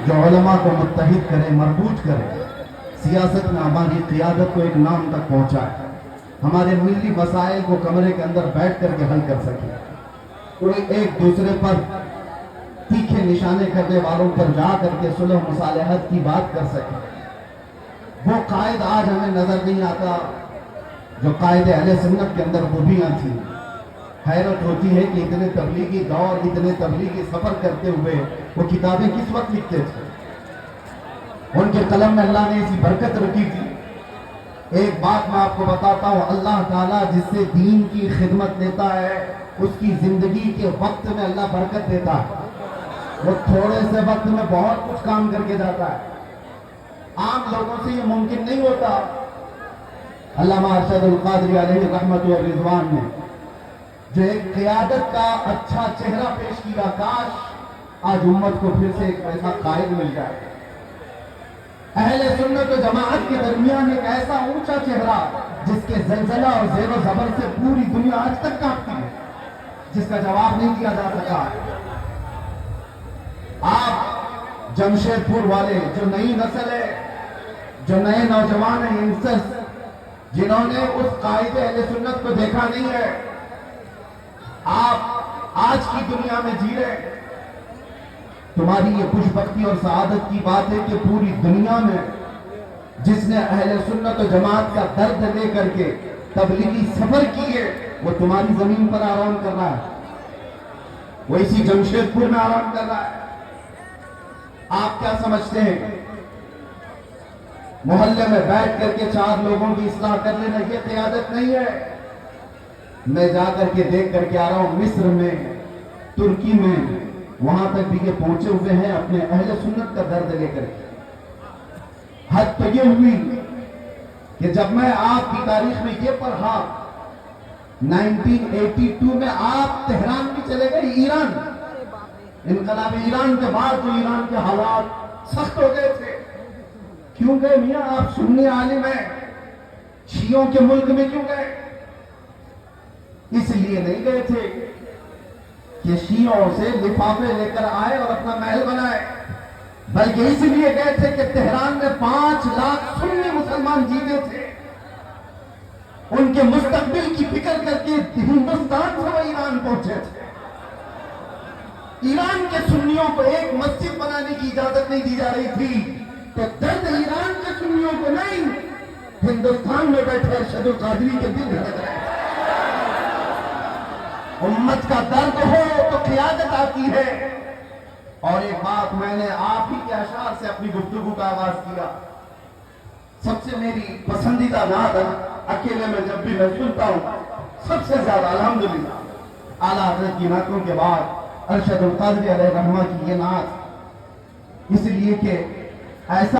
جو علماء کو متحد کرے، مربوط کرے، سیاست میں ہماری قیادت کو ایک نام تک پہنچائے، ہمارے ملی مسائل کو کمرے کے اندر بیٹھ کر کے حل کر سکے، کوئی ایک دوسرے پر تیکھے نشانے کرنے والوں پر جا کر کے صلح و مصالحت کی بات کر سکے۔ وہ قائد آج ہمیں نظر نہیں آتا جو قائد اہل سنت کے اندر خوبیاں تھیں۔ حیرت ہوتی ہے کہ اتنے تبلیغی دور، اتنے تبلیغی سفر کرتے ہوئے وہ کتابیں کس وقت لکھتے تھے؟ ان کے قلم میں اللہ نے ایسی برکت رکھی تھی۔ ایک بات میں آپ کو بتاتا ہوں، اللہ تعالیٰ جس سے دین کی خدمت لیتا ہے اس کی زندگی کے وقت میں اللہ برکت دیتا ہے۔ وہ تھوڑے سے وقت میں بہت کچھ کام کر کے جاتا ہے، عام لوگوں سے یہ ممکن نہیں ہوتا۔ علامہ ارشد القادری علیہ رحمت و رضوان نے جو ایک قیادت کا اچھا چہرہ پیش کیا، کاش آج امت کو پھر سے ایک ایسا قائد مل جائے۔ اہل سنت و جماعت کے درمیان ایک ایسا اونچا چہرہ جس کے زلزلہ اور زیر و زبر سے پوری دنیا آج تک کانپتی ہے، جس کا جواب نہیں دیا جا سکا۔ آپ جمشید پور والے، جو نئی نسل ہے، جو نئے نوجوان ہیں، ینگسٹرز، جنہوں نے اس قائد اہل سنت کو دیکھا نہیں ہے، آپ آج کی دنیا میں جی رہے ہیں۔ تمہاری یہ خوش بختی اور سعادت کی بات ہے کہ پوری دنیا میں جس نے اہل سنت و جماعت کا درد لے کر کے تبلیغی سفر کیے وہ تمہاری زمین پر آرام کر رہا ہے، وہ اسی جمشید پور میں آرام کر رہا ہے۔ آپ کیا سمجھتے ہیں محلے میں بیٹھ کر کے 4 لوگوں کی اصلاح کر لینا یہ قیادت نہیں ہے؟ میں جا کر کے دیکھ کر کے آ رہا ہوں، مصر میں، ترکی میں، وہاں تک بھی یہ پہنچے ہوئے ہیں اپنے اہل سنت کا درد لے کر کے۔ حد تو یہ ہوئی کہ جب میں آپ کی تاریخ میں یہ پڑھا 1982 میں آپ تہران بھی چلے گئے، ایران، انقلاب ایران کے بعد جو ایران کے حالات سخت ہو گئے تھے۔ کیوں گئے میاں؟ آپ سنی عالم ہیں، شیعوں کے ملک میں کیوں گئے؟ اس لیے نہیں گئے تھے کہ شیعوں سے لفافے لے کر آئے اور اپنا محل بنائے، بلکہ اس لیے گئے تھے کہ تہران میں 5 لاکھ سنی مسلمان جیتے تھے، ان کے مستقبل کی فکر کر کے ہندوستان سے وہ ایران پہنچے تھے۔ ایران کے سنیوں کو ایک مسجد بنانے کی اجازت نہیں دی جا رہی تھی، تو درد ایران کے سنیوں کو نہیں، ہندوستان میں بیٹھے ارشد القادری کے دل دھڑک رہے ہیں۔ امت کا درد ہو تو قیادت آتی ہے۔ اور ایک بات میں نے آپ ہی کے اشعار سے اپنی گفتگو کا آغاز کیا، سب سے میری پسندیدہ نعت اکیلے میں جب بھی میں سنتا ہوں سب سے زیادہ الحمدللہ اعلیٰ حضرت کی نعتوں کے بعد ارشد القادری علیہ رحمہ کی یہ نعت، اس لیے کہ ایسا